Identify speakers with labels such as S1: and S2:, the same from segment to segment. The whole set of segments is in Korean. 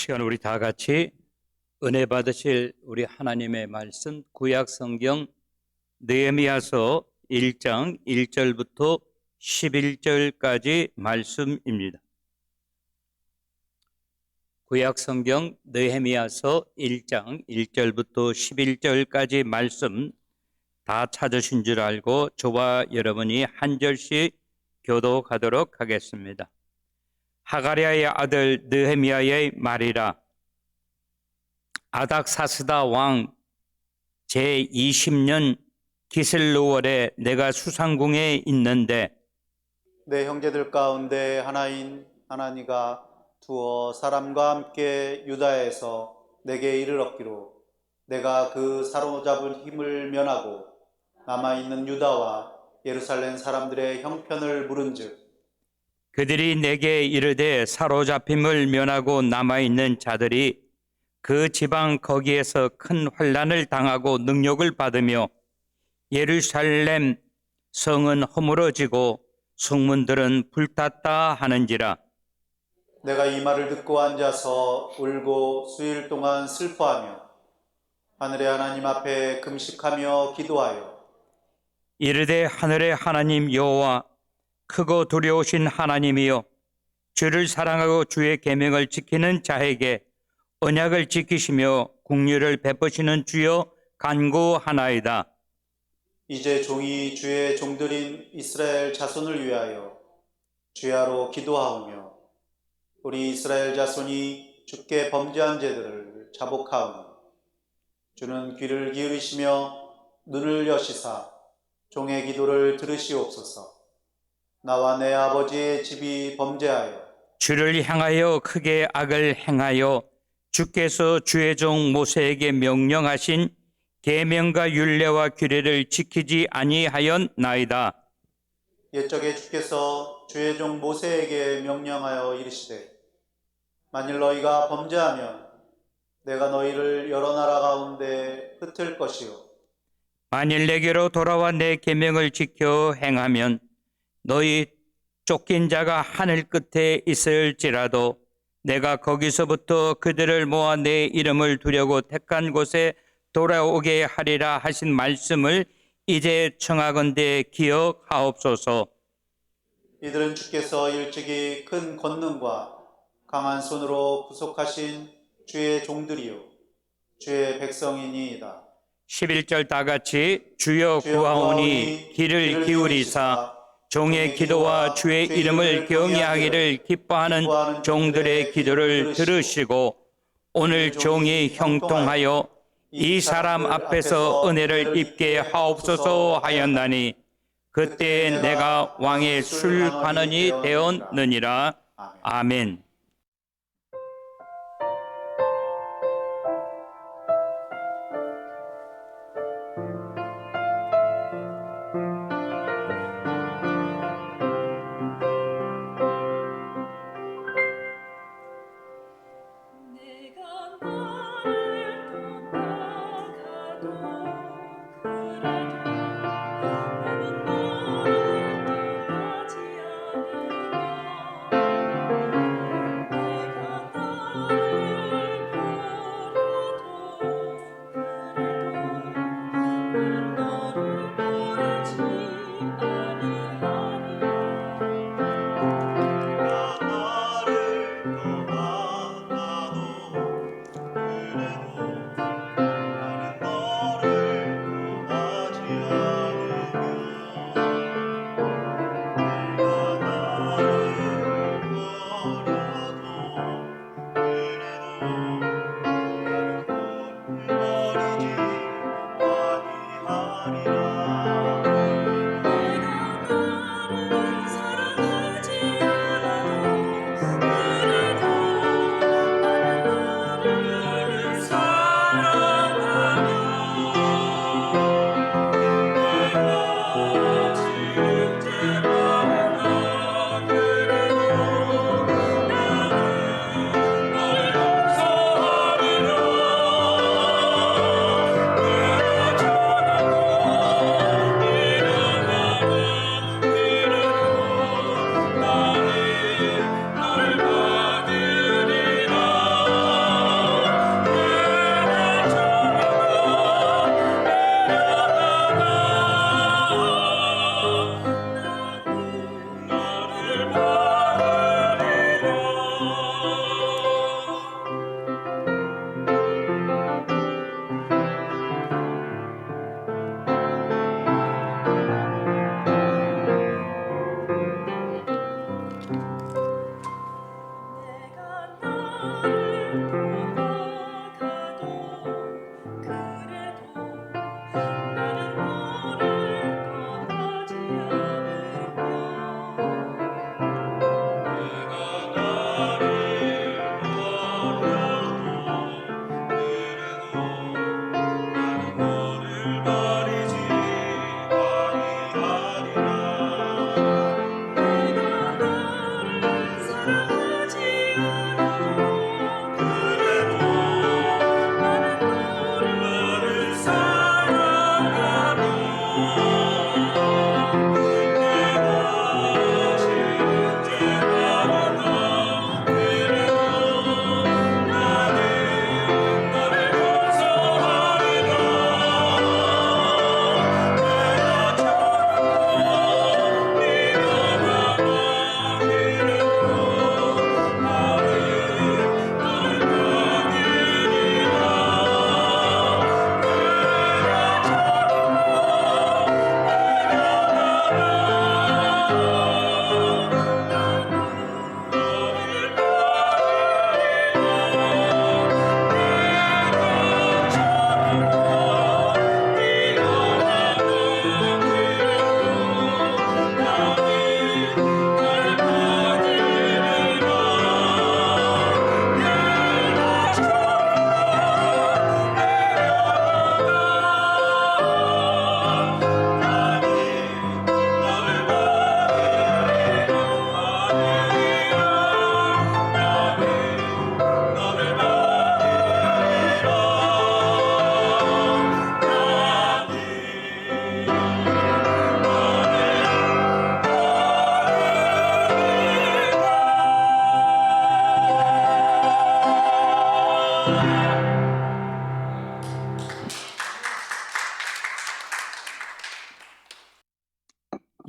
S1: 시간 우리 다 같이 은혜 받으실 우리 하나님의 말씀 구약 성경 느헤미야서 1장 1절부터 11절까지 말씀입니다. 구약 성경 느헤미야서 1장 1절부터 11절까지 말씀 다 찾으신 줄 알고 저와 여러분이 한 절씩 교독하도록 하겠습니다. 하가랴의 아들 느헤미야의 말이라. 아닥사스다 왕 제20년 기슬루월에 내가 수상궁에 있는데
S2: 내 형제들 가운데 하나인 하나니가 두어 사람과 함께 유다에서 내게 이르렀기로 내가 그 사로잡은 힘을 면하고 남아있는 유다와 예루살렘 사람들의 형편을 물은즉
S1: 그들이 내게 이르되 사로잡힘을 면하고 남아있는 자들이 그 지방 거기에서 큰 환난을 당하고 능욕을 받으며 예루살렘 성은 허물어지고 성문들은 불탔다 하는지라.
S2: 내가 이 말을 듣고 앉아서 울고 수일 동안 슬퍼하며 하늘의 하나님 앞에 금식하며 기도하여
S1: 이르되 하늘의 하나님 여호와 크고 두려우신 하나님이여 주를 사랑하고 주의 계명을 지키는 자에게 언약을 지키시며 긍휼을 베푸시는 주여 간구하나이다.
S2: 이제 종이 주의 종들인 이스라엘 자손을 위하여 주야로 기도하오며 우리 이스라엘 자손이 주께 범죄한 죄들을 자복하오니 주는 귀를 기울이시며 눈을 여시사 종의 기도를 들으시옵소서. 나와 내 아버지의 집이 범죄하여
S1: 주를 향하여 크게 악을 행하여 주께서 주의 종 모세에게 명령하신 계명과 율례와 규례를 지키지 아니하였나이다.
S2: 옛적에 주께서 주의 종 모세에게 명령하여 이르시되 만일 너희가 범죄하면 내가 너희를 여러 나라 가운데 흩을 것이요
S1: 만일 내게로 돌아와 내 계명을 지켜 행하면 너희 쫓긴 자가 하늘 끝에 있을지라도 내가 거기서부터 그들을 모아 내 이름을 두려고 택한 곳에 돌아오게 하리라 하신 말씀을 이제 청하건대 기억하옵소서.
S2: 이들은 주께서 일찍이 큰 권능과 강한 손으로 구속하신 주의 종들이요 주의 백성이니이다.
S1: 11절 다 같이 주여 구하오니 귀를 기울이사 종의 기도와 주의 이름을 경외하기를 기뻐하는 종들의 기도를 들으시고 오늘 종이 형통하여 이 사람 앞에서 은혜를 입게 하옵소서 하였나니 그때 내가 왕의 술관원이 되었느니라. 아멘.
S2: 나는 너를 버리지 아니하리라. 그래도 너를 사랑하며 내가 지은 죄가 많아. 그래도 나는 너를 용서하리라. 내가 참고 네가 많아. 그래도 나는 너를 받으리라.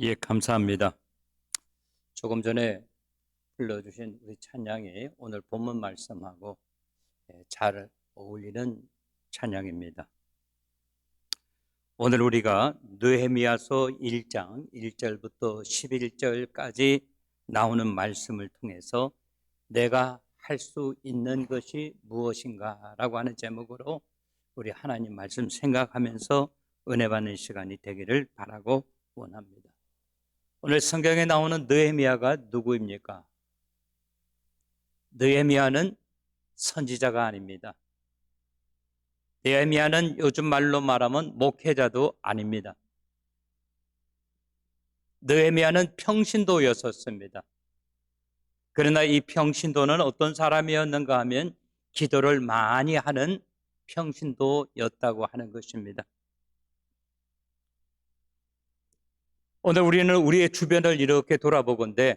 S1: 예, 감사합니다. 조금 전에 불러주신 우리 찬양이 오늘 본문 말씀하고 잘 어울리는 찬양입니다. 오늘 우리가 느헤미야서 1장 1절부터 11절까지 나오는 말씀을 통해서 내가 할 수 있는 것이 무엇인가 라고 하는 제목으로 우리 하나님 말씀 생각하면서 은혜 받는 시간이 되기를 바라고 원합니다. 오늘 성경에 나오는 느헤미야가 누구입니까? 느헤미야는 선지자가 아닙니다. 느헤미야는 요즘 말로 말하면 목회자도 아닙니다. 느헤미야는 평신도였었습니다. 그러나 이 평신도는 어떤 사람이었는가 하면 기도를 많이 하는 평신도였다고 하는 것입니다. 오늘 우리는 우리의 주변을 이렇게 돌아보건대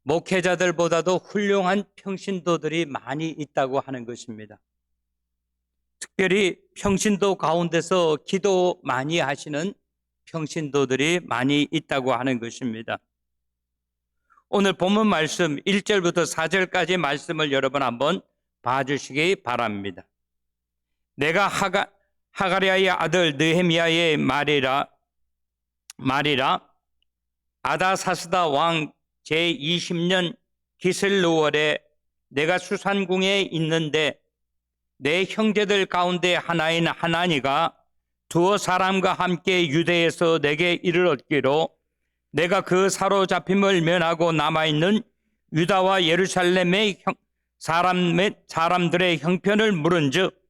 S1: 목회자들보다도 훌륭한 평신도들이 많이 있다고 하는 것입니다. 특별히 평신도 가운데서 기도 많이 하시는 평신도들이 많이 있다고 하는 것입니다. 오늘 본문 말씀 1절부터 4절까지 말씀을 여러분 한번 봐주시기 바랍니다. 내가 하가랴의 아들 느헤미야의 말이라 아다사스다 왕 제20년 기슬루월에 내가 수산궁에 있는데 내 형제들 가운데 하나인 하나니가 두어 사람과 함께 유대에서 내게 이르렀기로 내가 그 사로잡힘을 면하고 남아있는 유다와 예루살렘의 사람들의 형편을 물은즉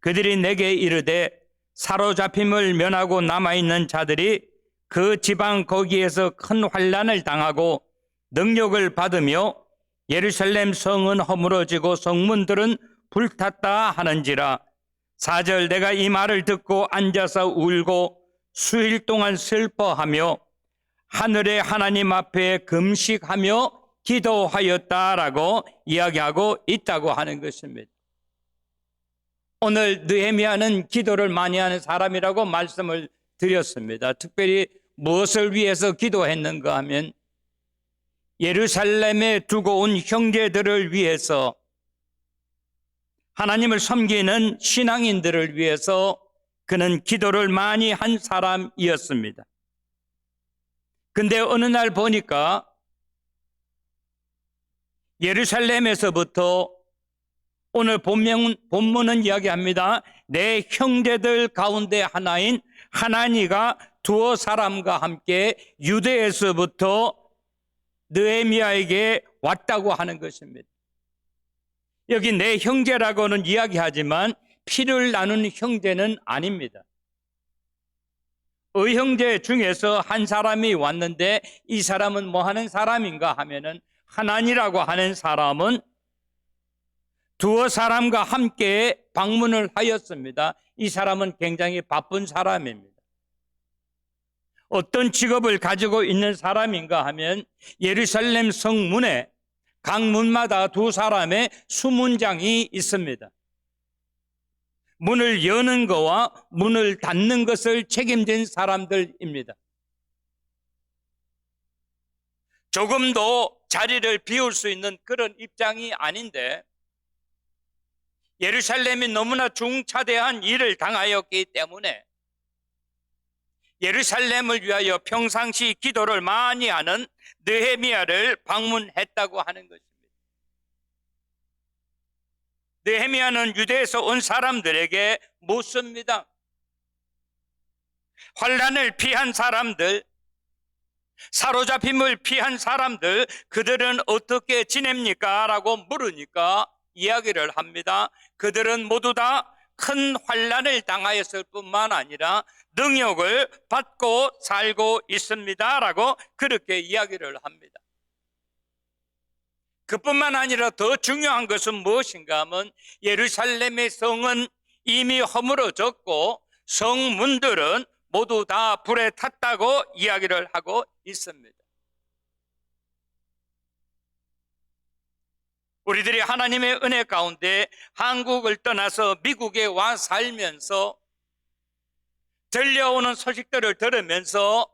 S1: 그들이 내게 이르되 사로잡힘을 면하고 남아있는 자들이 그 지방 거기에서 큰 환난을 당하고 능력을 받으며 예루살렘 성은 허물어지고 성문들은 불탔다 하는지라. 4절 내가 이 말을 듣고 앉아서 울고 수일 동안 슬퍼하며 하늘의 하나님 앞에 금식하며 기도하였다라고 이야기하고 있다고 하는 것입니다. 오늘 느헤미야는 기도를 많이 하는 사람이라고 말씀을 드렸습니다. 특별히 무엇을 위해서 기도했는가 하면 예루살렘에 두고 온 형제들을 위해서, 하나님을 섬기는 신앙인들을 위해서 그는 기도를 많이 한 사람이었습니다. 근데 어느 날 보니까 예루살렘에서부터 오늘 본문은 이야기합니다. 내 형제들 가운데 하나인 하나니가 두어 사람과 함께 유대에서부터 느헤미야에게 왔다고 하는 것입니다. 여기 내 형제라고는 이야기하지만 피를 나눈 형제는 아닙니다. 형제 중에서 한 사람이 왔는데 이 사람은 뭐 하는 사람인가 하면은 하나니라고 하는 사람은 두어 사람과 함께 방문을 하였습니다. 이 사람은 굉장히 바쁜 사람입니다. 어떤 직업을 가지고 있는 사람인가 하면 예루살렘 성문에 각 문마다 두 사람의 수문장이 있습니다. 문을 여는 것과 문을 닫는 것을 책임진 사람들입니다. 조금도 자리를 비울 수 있는 그런 입장이 아닌데 예루살렘이 너무나 중차대한 일을 당하였기 때문에 예루살렘을 위하여 평상시 기도를 많이 하는 느헤미야를 방문했다고 하는 것입니다. 느헤미야는 유대에서 온 사람들에게 묻습니다. 환난을 피한 사람들, 사로잡힘을 피한 사람들, 그들은 어떻게 지냅니까? 라고 물으니까 이야기를 합니다. 그들은 모두 다 큰 환난을 당하였을 뿐만 아니라 능욕을 받고 살고 있습니다. 라고 그렇게 이야기를 합니다. 그뿐만 아니라 더 중요한 것은 무엇인가 하면 예루살렘의 성은 이미 허물어졌고 성문들은 모두 다 불에 탔다고 이야기를 하고 있습니다. 우리들이 하나님의 은혜 가운데 한국을 떠나서 미국에 와 살면서 들려오는 소식들을 들으면서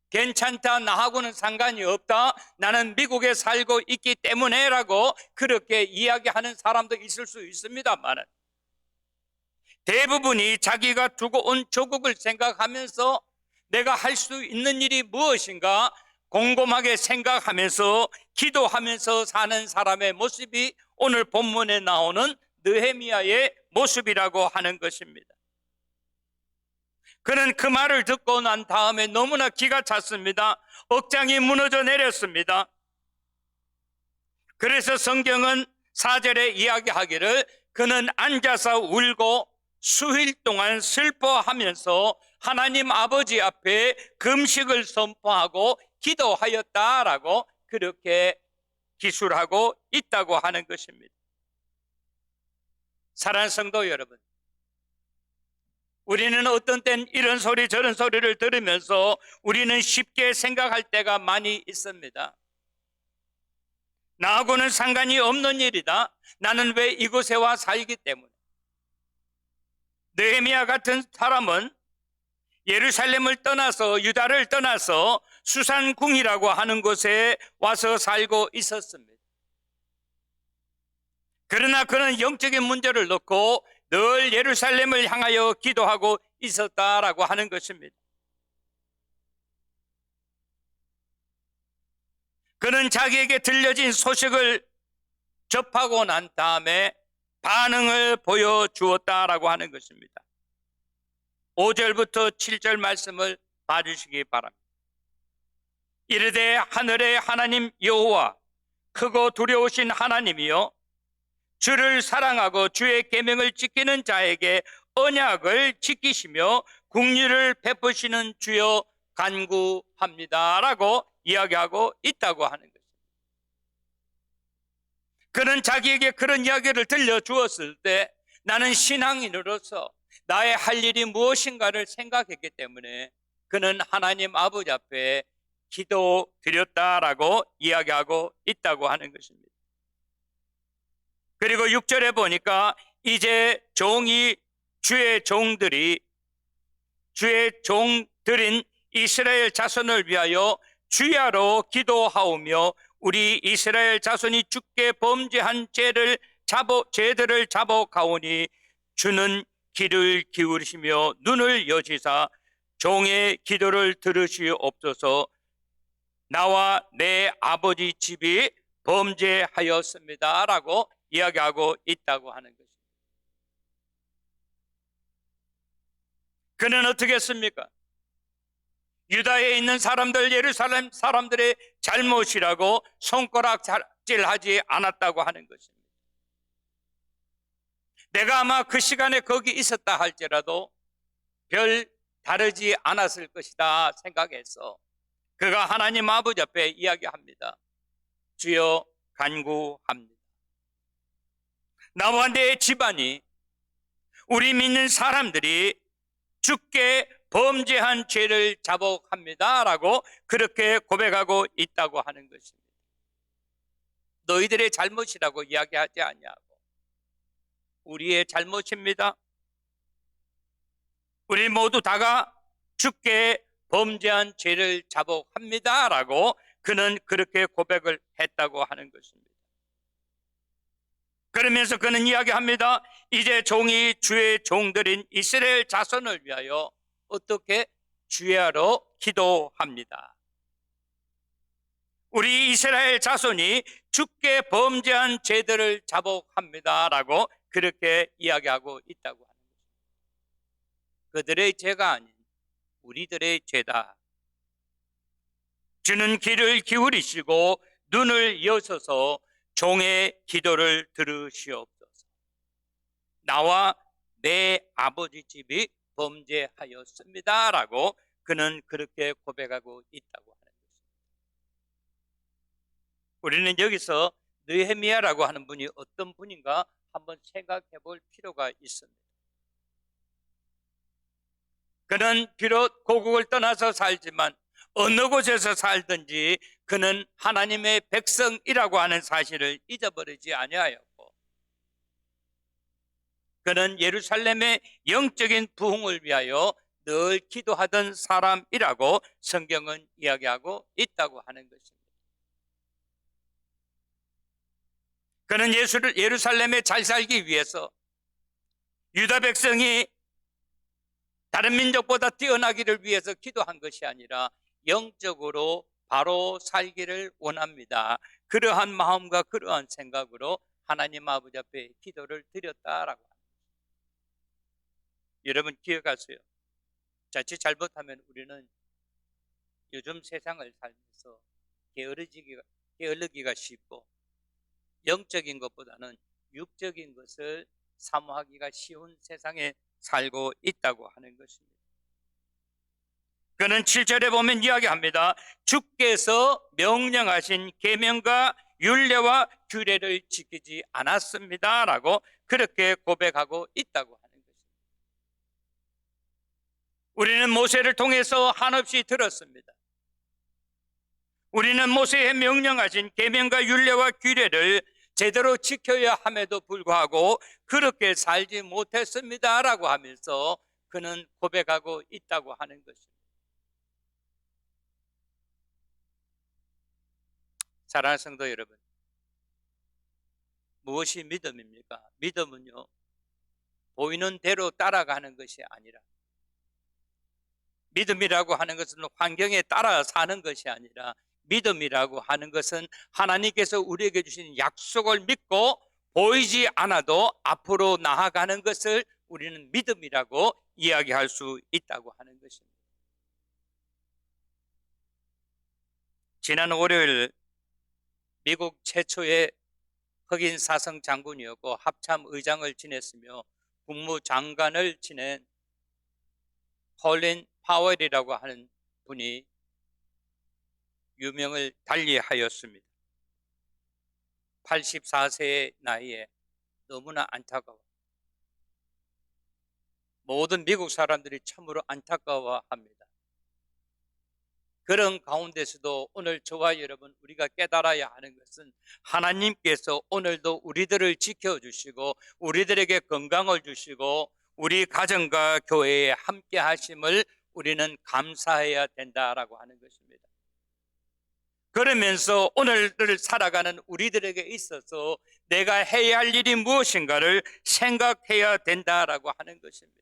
S1: 괜찮다, 나하고는 상관이 없다, 나는 미국에 살고 있기 때문에 라고 그렇게 이야기하는 사람도 있을 수 있습니다만 대부분이 자기가 두고 온 조국을 생각하면서 내가 할 수 있는 일이 무엇인가 곰곰하게 생각하면서 기도하면서 사는 사람의 모습이 오늘 본문에 나오는 느헤미야의 모습이라고 하는 것입니다. 그는 그 말을 듣고 난 다음에 너무나 기가 찼습니다. 억장이 무너져 내렸습니다. 그래서 성경은 4절에 이야기하기를 그는 앉아서 울고 수일 동안 슬퍼하면서 하나님 아버지 앞에 금식을 선포하고 기도하였다라고 그렇게 기술하고 있다고 하는 것입니다. 사랑하는 성도 여러분, 우리는 어떤 땐 이런 소리 저런 소리를 들으면서 우리는 쉽게 생각할 때가 많이 있습니다. 나하고는 상관이 없는 일이다. 나는 왜 이곳에 와 살기 때문에. 느헤미야 같은 사람은 예루살렘을 떠나서 유다를 떠나서 수산궁이라고 하는 곳에 와서 살고 있었습니다. 그러나 그는 영적인 문제를 놓고 늘 예루살렘을 향하여 기도하고 있었다라고 하는 것입니다. 그는 자기에게 들려진 소식을 접하고 난 다음에 반응을 보여주었다라고 하는 것입니다. 5절부터 7절 말씀을 봐주시기 바랍니다. 이르되 하늘의 하나님 여호와 크고 두려우신 하나님이여 주를 사랑하고 주의 계명을 지키는 자에게 언약을 지키시며 긍휼을 베푸시는 주여 간구합니다라고 이야기하고 있다고 하는 것입니다. 그는 자기에게 그런 이야기를 들려주었을 때 나는 신앙인으로서 나의 할 일이 무엇인가를 생각했기 때문에 그는 하나님 아버지 앞에 기도드렸다라고 이야기하고 있다고 하는 것입니다. 그리고 6절에 보니까 이제 주의 종들인 이스라엘 자손을 위하여 주야로 기도하오며 우리 이스라엘 자손이 주께 범죄한 죄들을 자복하오니 주는 귀를 기울이시며 눈을 여시사 종의 기도를 들으시옵소서. 나와 내 아버지 집이 범죄하였습니다 라고 이야기하고 있다고 하는 것입니다. 그는 어떻게 했습니까? 유다에 있는 사람들, 예루살렘 사람들의 잘못이라고 손가락질하지 않았다고 하는 것입니다. 내가 아마 그 시간에 거기 있었다 할지라도 별 다르지 않았을 것이다 생각해서 그가 하나님 아버지 앞에 이야기합니다. 주여 간구합니다. 나와 내 집안이, 우리 믿는 사람들이 주께 범죄한 죄를 자복합니다 라고 그렇게 고백하고 있다고 하는 것입니다. 너희들의 잘못이라고 이야기하지 아니하고 우리의 잘못입니다. 우리 모두 다가 주께 범죄한 죄를 자복합니다 라고 그는 그렇게 고백을 했다고 하는 것입니다. 그러면서 그는 이야기합니다. 이제 종이 주의 종들인 이스라엘 자손을 위하여 어떻게 주야로 기도합니다. 우리 이스라엘 자손이 주께 범죄한 죄들을 자복합니다 라고 그렇게 이야기하고 있다고 하는 것입니다. 그들의 죄가 아닌 우리들의 죄다. 주는 귀를 기울이시고 눈을 여셔서 종의 기도를 들으시옵소서. 나와 내 아버지 집이 범죄하였습니다 라고 그는 그렇게 고백하고 있다고 하는 것입니다. 우리는 여기서 느헤미야라고 하는 분이 어떤 분인가 한번 생각해 볼 필요가 있습니다. 그는 비록 고국을 떠나서 살지만 어느 곳에서 살든지 그는 하나님의 백성이라고 하는 사실을 잊어버리지 아니하였고 그는 예루살렘의 영적인 부흥을 위하여 늘 기도하던 사람이라고 성경은 이야기하고 있다고 하는 것입니다. 그는 예루살렘에 잘 살기 위해서 유다 백성이 다른 민족보다 뛰어나기를 위해서 기도한 것이 아니라 영적으로 바로 살기를 원합니다. 그러한 마음과 그러한 생각으로 하나님 아버지 앞에 기도를 드렸다라고 합니다. 여러분 기억하세요. 자칫 잘못하면 우리는 요즘 세상을 살면서 게을르기가 쉽고 영적인 것보다는 육적인 것을 사모하기가 쉬운 세상에 살고 있다고 하는 것입니다. 그는 7절에 보면 이야기합니다. 주께서 명령하신 계명과 율례와 규례를 지키지 않았습니다 라고 그렇게 고백하고 있다고 하는 것입니다. 우리는 모세를 통해서 한없이 들었습니다. 우리는 모세의 명령하신 계명과 율례와 규례를 제대로 지켜야 함에도 불구하고 그렇게 살지 못했습니다 라고 하면서 그는 고백하고 있다고 하는 것입니다. 사랑하는 성도 여러분, 무엇이 믿음입니까? 믿음은요, 보이는 대로 따라가는 것이 아니라, 믿음이라고 하는 것은 환경에 따라 사는 것이 아니라, 믿음이라고 하는 것은 하나님께서 우리에게 주신 약속을 믿고 보이지 않아도 앞으로 나아가는 것을 우리는 믿음이라고 이야기할 수 있다고 하는 것입니다. 지난 월요일 미국 최초의 흑인 사성 장군이었고 합참 의장을 지냈으며 국무장관을 지낸 콜린 파웰이라고 하는 분이 유명을 달리하였습니다. 84세의 나이에 너무나 안타까워. 모든 미국 사람들이 참으로 안타까워합니다. 그런 가운데서도 오늘 저와 여러분 우리가 깨달아야 하는 것은 하나님께서 오늘도 우리들을 지켜주시고 우리들에게 건강을 주시고 우리 가정과 교회에 함께 하심을 우리는 감사해야 된다라고 하는 것입니다. 그러면서 오늘을 살아가는 우리들에게 있어서 내가 해야 할 일이 무엇인가를 생각해야 된다라고 하는 것입니다.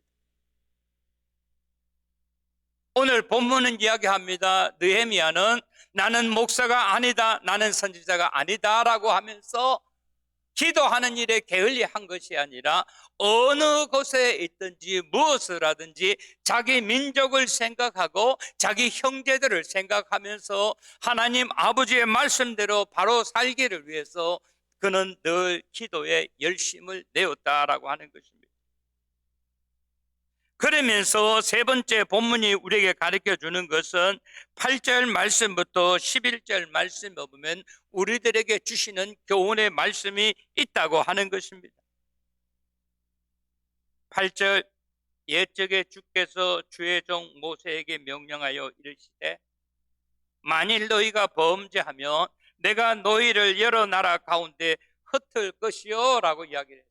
S1: 오늘 본문은 이야기합니다. 느헤미야는 나는 목사가 아니다, 나는 선지자가 아니다라고 하면서 기도하는 일에 게을리한 것이 아니라 어느 곳에 있든지 무엇을 하든지 자기 민족을 생각하고 자기 형제들을 생각하면서 하나님 아버지의 말씀대로 바로 살기를 위해서 그는 늘 기도에 열심을 내었다라고 하는 것입니다. 그러면서 세 번째 본문이 우리에게 가르쳐 주는 것은 8절 말씀부터 11절 말씀에 보면 우리들에게 주시는 교훈의 말씀이 있다고 하는 것입니다. 8절, 옛적에 주께서 주의 종 모세에게 명령하여 이르시되 만일 너희가 범죄하면 내가 너희를 여러 나라 가운데 흩을 것이요 라고 이야기를 했어요.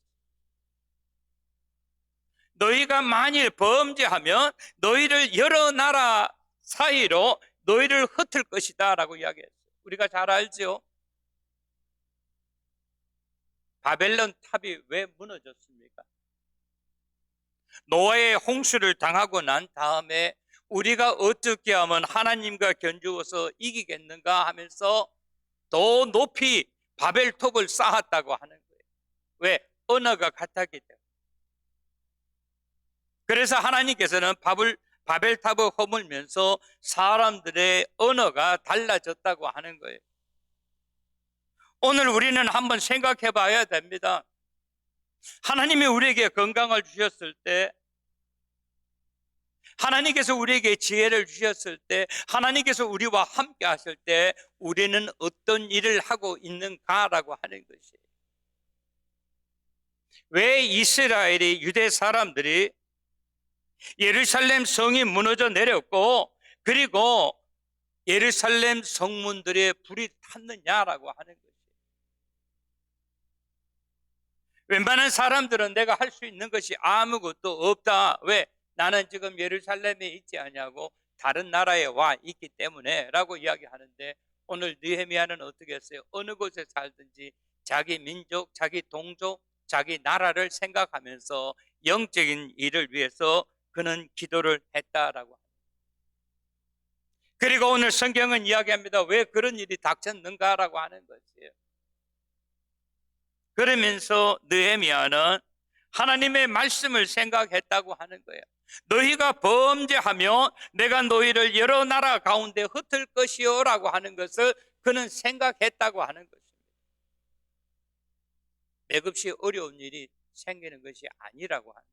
S1: 너희가 만일 범죄하면 너희를 여러 나라 사이로 너희를 흩을 것이다 라고 이야기했어요. 우리가 잘 알죠? 바벨론 탑이 왜 무너졌습니까? 노아의 홍수를 당하고 난 다음에 우리가 어떻게 하면 하나님과 견주어서 이기겠는가 하면서 더 높이 바벨탑을 쌓았다고 하는 거예요. 왜? 언어가 같았기 때문에. 그래서 하나님께서는 바벨탑을 허물면서 사람들의 언어가 달라졌다고 하는 거예요. 오늘 우리는 한번 생각해 봐야 됩니다. 하나님이 우리에게 건강을 주셨을 때, 하나님께서 우리에게 지혜를 주셨을 때, 하나님께서 우리와 함께 하실 때 우리는 어떤 일을 하고 있는가라고 하는 것이에요. 왜 이스라엘이, 유대 사람들이 예루살렘 성이 무너져 내렸고 그리고 예루살렘 성문들에 불이 탔느냐라고 하는 것이에요. 웬만한 사람들은 내가 할 수 있는 것이 아무것도 없다. 왜? 나는 지금 예루살렘에 있지 않냐고 다른 나라에 와 있기 때문에 라고 이야기하는데 오늘 느헤미야는 어떻게 했어요? 어느 곳에 살든지 자기 민족, 자기 동족, 자기 나라를 생각하면서 영적인 일을 위해서 그는 기도를 했다라고 합니다. 그리고 오늘 성경은 이야기합니다. 왜 그런 일이 닥쳤는가라고 하는 것이에요. 그러면서 느헤미야는 하나님의 말씀을 생각했다고 하는 거예요. 너희가 범죄하며 내가 너희를 여러 나라 가운데 흩을 것이요 라고 하는 것을 그는 생각했다고 하는 것입니다. 맥없이 어려운 일이 생기는 것이 아니라고 합니다.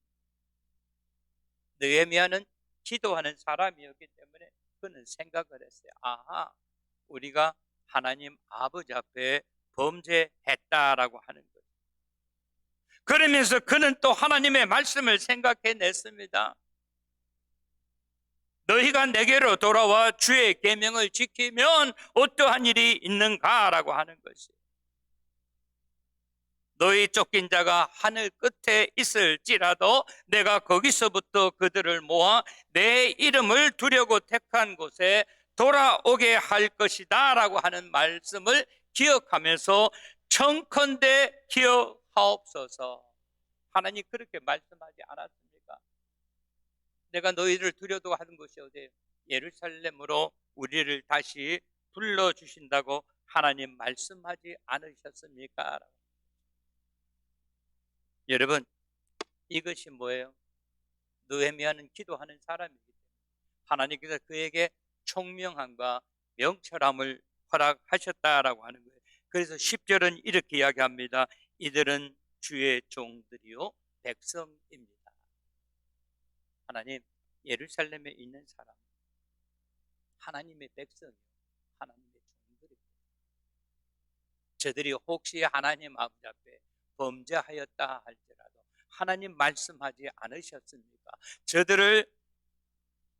S1: 느헤미야는 기도하는 사람이었기 때문에 그는 생각을 했어요. 아하, 우리가 하나님 아버지 앞에 범죄했다라고 하는 거예요. 그러면서 그는 또 하나님의 말씀을 생각해냈습니다. 너희가 내게로 돌아와 주의 계명을 지키면 어떠한 일이 있는가라고 하는 것이에요. 너희 쫓긴 자가 하늘 끝에 있을지라도 내가 거기서부터 그들을 모아 내 이름을 두려고 택한 곳에 돌아오게 할 것이다 라고 하는 말씀을 기억하면서 청컨대 기억하옵소서. 하나님 그렇게 말씀하지 않았습니까? 내가 너희를 두려도 하는 것이 어디예요? 예루살렘으로 우리를 다시 불러주신다고 하나님 말씀하지 않으셨습니까? 여러분, 이것이 뭐예요? 느헤미야는 기도하는 사람이기 때문에 하나님께서 그에게 총명함과 명철함을 허락하셨다라고 하는 거예요. 그래서 10절은 이렇게 이야기합니다. 이들은 주의 종들이요 백성입니다. 하나님, 예루살렘에 있는 사람, 하나님의 백성이요 하나님의 종들입니다. 저들이 혹시 하나님 아버지 앞에 범죄하였다 할지라도 하나님 말씀하지 않으셨습니까? 저들을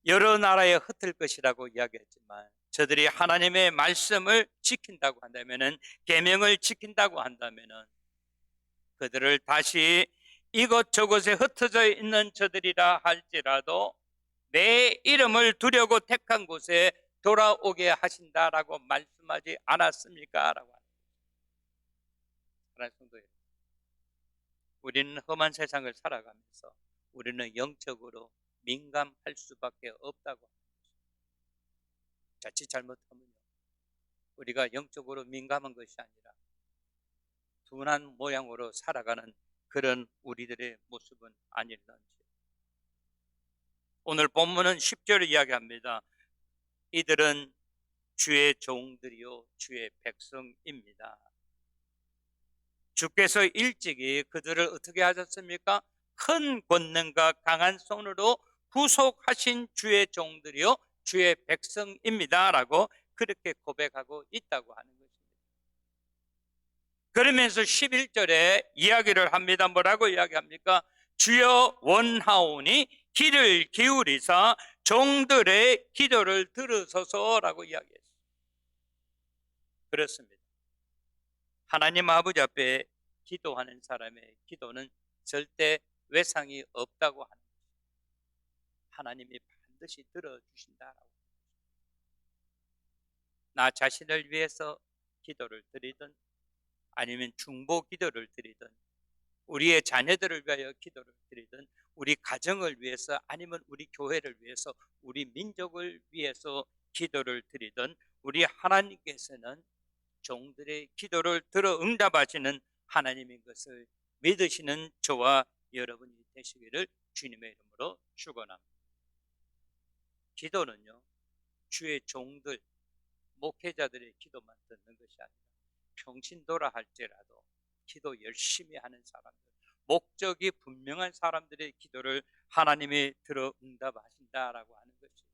S1: 여러 나라에 흩을 것이라고 이야기했지만 저들이 하나님의 말씀을 지킨다고 한다면은, 계명을 지킨다고 한다면은 그들을 다시 이곳저곳에 흩어져 있는 저들이라 할지라도 내 이름을 두려고 택한 곳에 돌아오게 하신다라고 말씀하지 않았습니까? 라고 합니다. 사랑하는 성도 여러분, 우리는 험한 세상을 살아가면서 우리는 영적으로 민감할 수밖에 없다고 합니다. 자칫 잘못하면요, 우리가 영적으로 민감한 것이 아니라 둔한 모양으로 살아가는 그런 우리들의 모습은 아닐런지. 오늘 본문은 10절을 이야기합니다. 이들은 주의 종들이요 주의 백성입니다. 주께서 일찍이 그들을 어떻게 하셨습니까? 큰 권능과 강한 손으로 구속하신 주의 종들이요 주의 백성입니다라고 그렇게 고백하고 있다고 하는 것입니다. 그러면서 11절에 이야기를 합니다. 뭐라고 이야기합니까? 주여 원하오니 귀를 기울이사 종들의 기도를 들으소서라고 이야기했어요. 그렇습니다. 하나님 아버지 앞에 기도하는 사람의 기도는 절대 외상이 없다고 하는 것입니다. 하나님이 반드시 들어주신다라고. 나 자신을 위해서 기도를 드리든 아니면 중보 기도를 드리든 우리의 자녀들을 위하여 기도를 드리든 우리 가정을 위해서 아니면 우리 교회를 위해서 우리 민족을 위해서 기도를 드리든 우리 하나님께서는 종들의 기도를 들어 응답하시는 하나님인 것을 믿으시는 저와 여러분이 되시기를 주님의 이름으로 축원합니다. 기도는요 주의 종들 목회자들의 기도만 듣는 것이 아니라 평신도라 할지라도 기도 열심히 하는 사람들, 목적이 분명한 사람들의 기도를 하나님이 들어 응답하신다라고 하는 것이에요.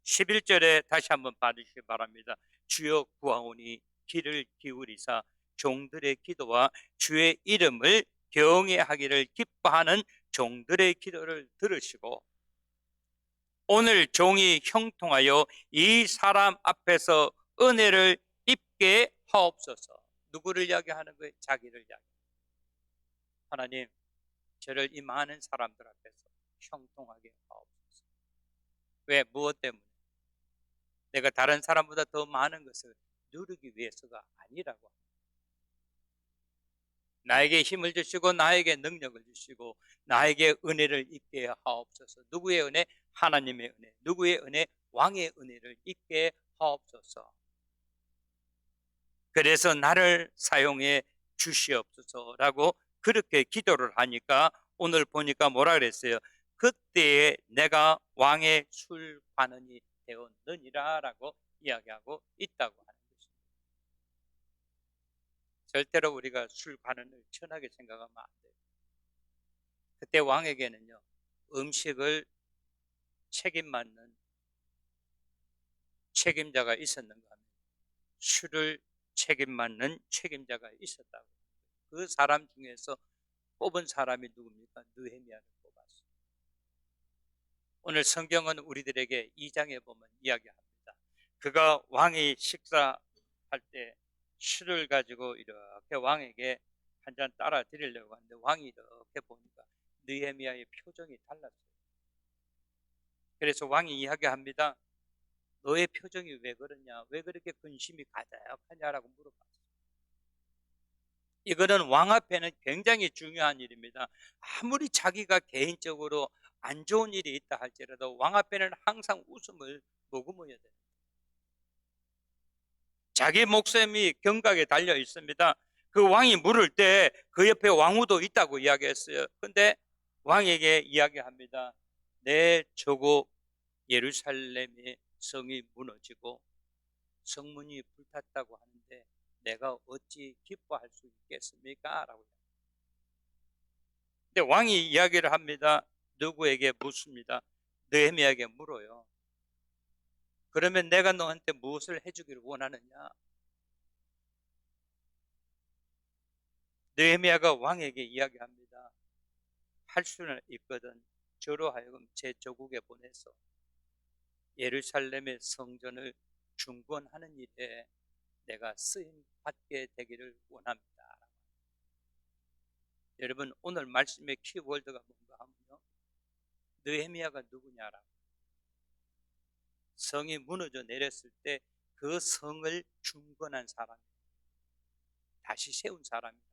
S1: 11절에 다시 한번 봐주시기 바랍니다. 주여 구하오니 귀를 기울이사 종들의 기도와 주의 이름을 경외하기를 기뻐하는 종들의 기도를 들으시고 오늘 종이 형통하여 이 사람 앞에서 은혜를 입게 하옵소서. 누구를 이야기하는 거예요? 자기를 이야기. 하나님, 저를 이 많은 사람들 앞에서 형통하게 하옵소서. 왜? 무엇 때문에? 내가 다른 사람보다 더 많은 것을 누리기 위해서가 아니라고. 나에게 힘을 주시고 나에게 능력을 주시고 나에게 은혜를 입게 하옵소서. 누구의 은혜? 하나님의 은혜. 누구의 은혜? 왕의 은혜를 입게 하옵소서. 그래서 나를 사용해 주시옵소서라고 그렇게 기도를 하니까 오늘 보니까 뭐라 그랬어요? 그때에 내가 왕의 술관원이 되었느니라 라고 이야기하고 있다고 하는 것입니다. 절대로 우리가 술관원을 천하게 생각하면 안 돼요. 그때 왕에게는요 음식을 책임맡는 책임자가 있었는가 하면 술을 책임맡는 책임자가 있었다고. 그 사람 중에서 뽑은 사람이 누굽니까? 느헤미야를 뽑았어요. 오늘 성경은 우리들에게 2장에 보면 이야기합니다. 그가 왕이 식사할 때 술을 가지고 이렇게 왕에게 한 잔 따라 드리려고 하는데 왕이 이렇게 보니까 느헤미야의 표정이 달랐어요. 그래서 왕이 이야기합니다. 너의 표정이 왜 그러냐? 왜 그렇게 근심이 가득하냐라고 물어봤어요. 이거는 왕 앞에는 굉장히 중요한 일입니다. 아무리 자기가 개인적으로 안 좋은 일이 있다 할지라도 왕 앞에는 항상 웃음을 머금어야 돼요. 자기 목숨이 경각에 달려 있습니다. 그 왕이 물을 때 그 옆에 왕후도 있다고 이야기했어요. 근데 왕에게 이야기합니다. 내 조국 예루살렘의 성이 무너지고 성문이 불탔다고 하는데 내가 어찌 기뻐할 수 있겠습니까? 라고. 근데 왕이 이야기를 합니다. 누구에게 묻습니다. 느헤미야에게 물어요. 그러면 내가 너한테 무엇을 해주기를 원하느냐? 느헤미야가 왕에게 이야기합니다. 할 수는 있거든. 저로 하여금 제 조국에 보내서 예루살렘의 성전을 중건하는 일에 내가 쓰임 받게 되기를 원합니다. 여러분 오늘 말씀의 키워드가 뭔가 하면요. 느헤미야가 누구냐라고. 성이 무너져 내렸을 때 그 성을 중건한 사람, 다시 세운 사람이다.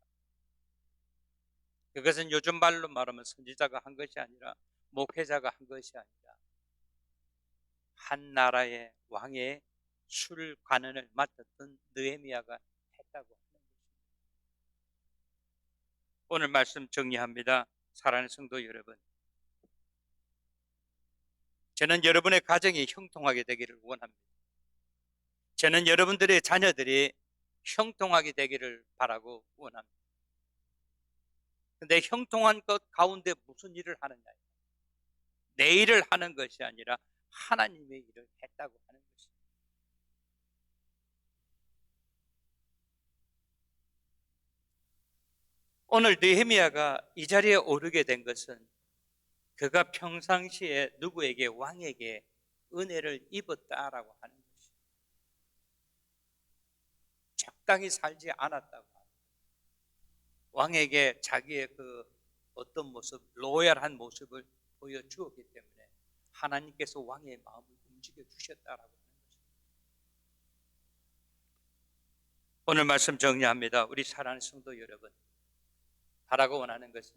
S1: 그것은 요즘 말로 말하면 선지자가 한 것이 아니라 목회자가 한 것이 아니라 한 나라의 왕의 술관원을 맡았던 느헤미야가 했다고 하는 것입니다. 오늘 말씀 정리합니다. 사랑하는 성도 여러분, 저는 여러분의 가정이 형통하게 되기를 원합니다. 저는 여러분들의 자녀들이 형통하게 되기를 바라고 원합니다. 근데 형통한 것 가운데 무슨 일을 하느냐? 내 일을 하는 것이 아니라 하나님의 일을 했다고 하는 것입니다. 오늘 느헤미야가 이 자리에 오르게 된 것은 그가 평상시에 누구에게 왕에게 은혜를 입었다라고 하는 것입니다. 적당히 살지 않았다고 합니다. 왕에게 자기의 그 어떤 모습, 로얄한 모습을 보여주었기 때문에 하나님께서 왕의 마음을 움직여 주셨다라고 하는 것입니다. 오늘 말씀 정리합니다. 우리 사랑하는 성도 여러분, 바라고 원하는 것은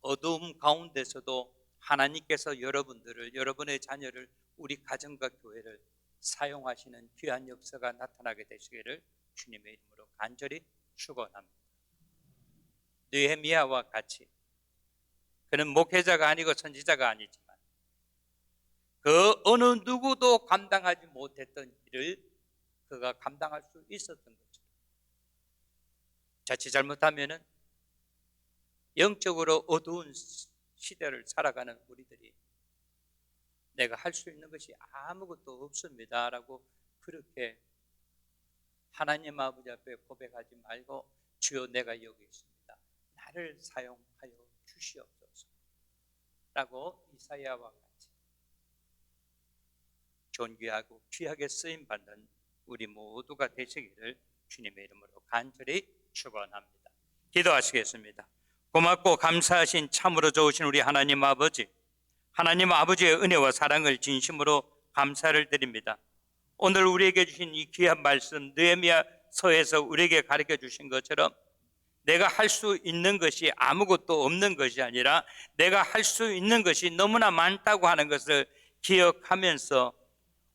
S1: 어두움 가운데서도 하나님께서 여러분들을, 여러분의 자녀를, 우리 가정과 교회를 사용하시는 귀한 역사가 나타나게 되시기를 주님의 이름으로 간절히 축원합니다. 느헤미야와 같이 그는 목회자가 아니고 선지자가 아니지만 그 어느 누구도 감당하지 못했던 일을 그가 감당할 수 있었던 거죠. 자칫 잘못하면은 영적으로 어두운 시대를 살아가는 우리들이 내가 할 수 있는 것이 아무것도 없습니다 라고 그렇게 하나님 아버지 앞에 고백하지 말고 주여 내가 여기 있습니다, 나를 사용하여 주시옵소서 라고 이사야와 같이 존귀하고 귀하게 쓰임받는 우리 모두가 되시기를 주님의 이름으로 간절히 축원합니다. 기도하시겠습니다. 고맙고 감사하신 참으로 좋으신 우리 하나님 아버지, 하나님 아버지의 은혜와 사랑을 진심으로 감사를 드립니다. 오늘 우리에게 주신 이 귀한 말씀, 느헤미야서에서 우리에게 가르쳐 주신 것처럼 내가 할 수 있는 것이 아무것도 없는 것이 아니라 내가 할 수 있는 것이 너무나 많다고 하는 것을 기억하면서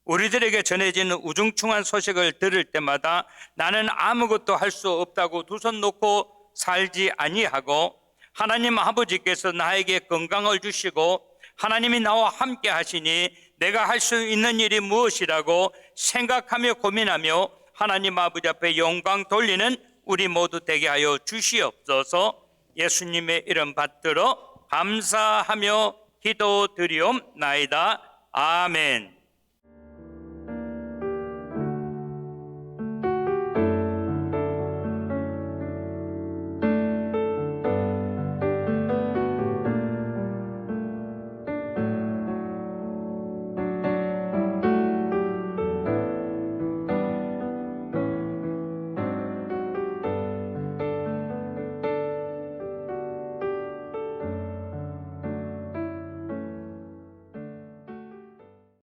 S1: 우리들에게 전해지는 우중충한 소식을 들을 때마다 나는 아무것도 할 수 없다고 두 손 놓고 살지 아니하고 하나님 아버지께서 나에게 건강을 주시고 하나님이 나와 함께 하시니 내가 할 수 있는 일이 무엇이라고 생각하며 고민하며 하나님 아버지 앞에 영광 돌리는 우리 모두 되게 하여 주시옵소서. 예수님의 이름 받들어 감사하며 기도드리옵나이다. 아멘.